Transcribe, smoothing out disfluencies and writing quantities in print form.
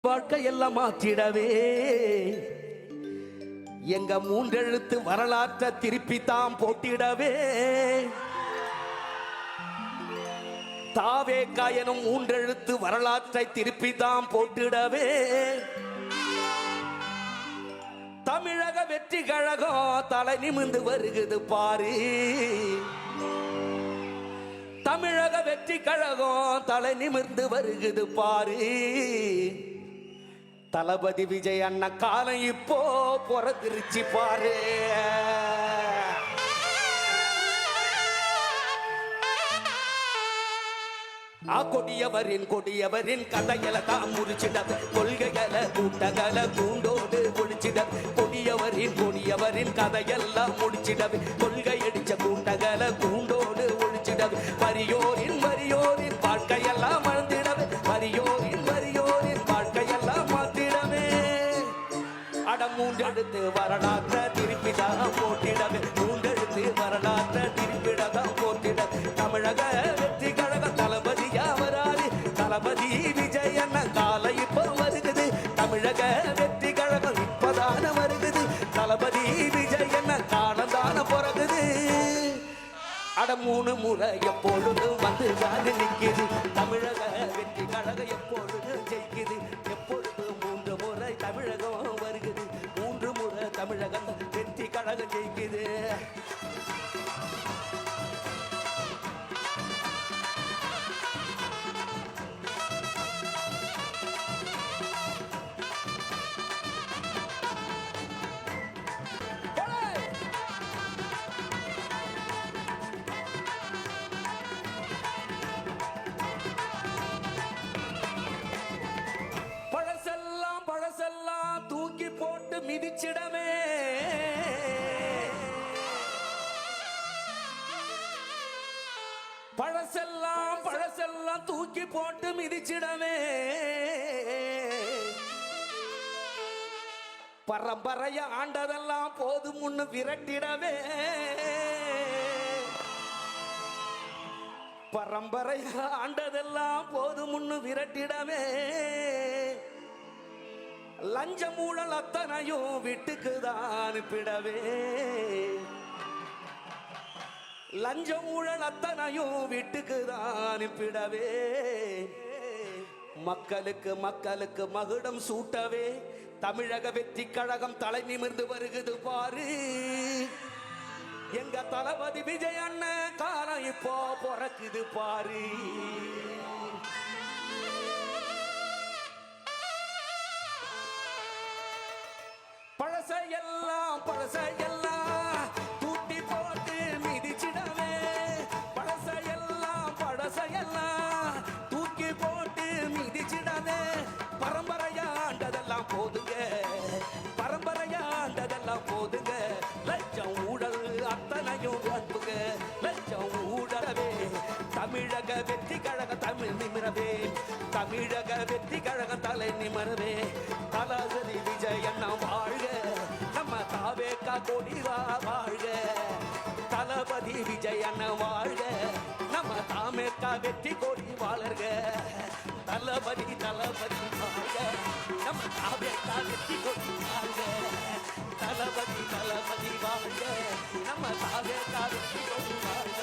வாழ்க்கையெல்லாம் மாற்றிடவே எங்க மூன்றெழுத்து வரலாற்றை திருப்பி தாம் போட்டிடவே தாவே காயனும் மூன்றெழுத்து வரலாற்றை திருப்பி தாம் போட்டிடவே தமிழக வெற்றி கழகம் தலை நிமிர்ந்து வருகுது பாரு. தமிழக வெற்றி கழகம் தலை நிமிர்ந்து வருகுது பாரு. தளபதி விஜய் அண்ண காலம் இப்போ பிறந்திருச்சு பாரு. கொடியவரின் கதைகளை தான் முடிச்சிடது, கொள்கைகளை கூட்டங்களை கூண்டோடு ஒழிச்சிடது. கொடியவரின் கதையெல்லாம் முடிச்சிடது, கொள்கை அடிச்ச கூட்டங்களை கூண்டோடு ஒழிச்சிடது. வரியோரின் வாழ்க்கையெல்லாம் மறந்திடவே, வரியோரின் வாழ்க்கையெல்லாம் மாற்றிடவே. மூன்றெழுத்து வரலாற்றை திருப்பிதான் போட்டிடவே, மூன்றெழுத்து வரலாற்றை திருப்பிடதான் போட்டிடவே. தமிழக வெற்றி கழக தளபதியா வராது, தளபதி விஜய் அண்ண காலை இப்போ வருகுது. தமிழக வெற்றி கழகம் இப்பதான வருகுது, தளபதி விஜய் அண்ண காலந்தான பிறகுது. மூணு முறை எப்பொழுது வந்து காது நிற்குது, தமிழக வெற்றி கழகம் எப்பொழுது ஜெயிக்குது. எப்பொழுது மூன்று முறை தமிழகம் வருகுது, மூன்று முறை தமிழகம் வெற்றி கழகம் ஜெயிக்குது. பழசெல்லாம் தூக்கி போட்டு மிதிச்சிடமே, பழசெல்லாம் தூக்கி போட்டு மிதிச்சிடமே. பரம்பரைய ஆண்டதெல்லாம் போதும் முன்னு விரட்டிடவே, பரம்பரைய ஆண்டதெல்லாம் போதும் முன்னு விரட்டிடவே. லஞ்ச மூடல் அத்தனையும் வீட்டுக்குதான் அனுப்பிடவே, லஞ்ச ஊழல் அத்தனையும் வீட்டுக்குதான் அனுப்பிடவே. மக்களுக்கு மகுடம் சூட்டவே தமிழக வெற்றி கழகம் தலை நிமிர்ந்து வருகுது பாரு. எங்க தளபதி விஜய் அண்ணன் காலம் இப்போ பிறக்குது பாரு. பழசையெல்லாம் தூட்டி போட்டு மிதிச்சிடவே, பழசையெல்லாம் தூக்கி போட்டு மிதிச்சிடவே. பரம்பரையாண்டதெல்லாம் போதுங்க, பரம்பரையாண்டதெல்லாம் போதுங்க. லட்சம் ஊழல் அத்தனையும் அன்புங்க, லட்சம் ஊழலவே. தமிழக வெற்றி கழக தமிழ் நிமிரவே, தமிழக வெற்றி கழக தலை நிமிரவே. தளபதி விஜய் அண்ணா வாழ்க, நம்ம தாவேக்கா கொடிவா வாழ்க. தளபதி விஜய் அண்ணா வாழ்க, நம்ம தாமேக்கா வெற்றி கொடி வாழர்க. தளபதி வாழ்க, நம்ம தாவேக்கா வெற்றி கொடி வாழ்க. தளபதி வாழ்க, நம்ம தாவேக்கா வெற்றி கொடி வாழ்க.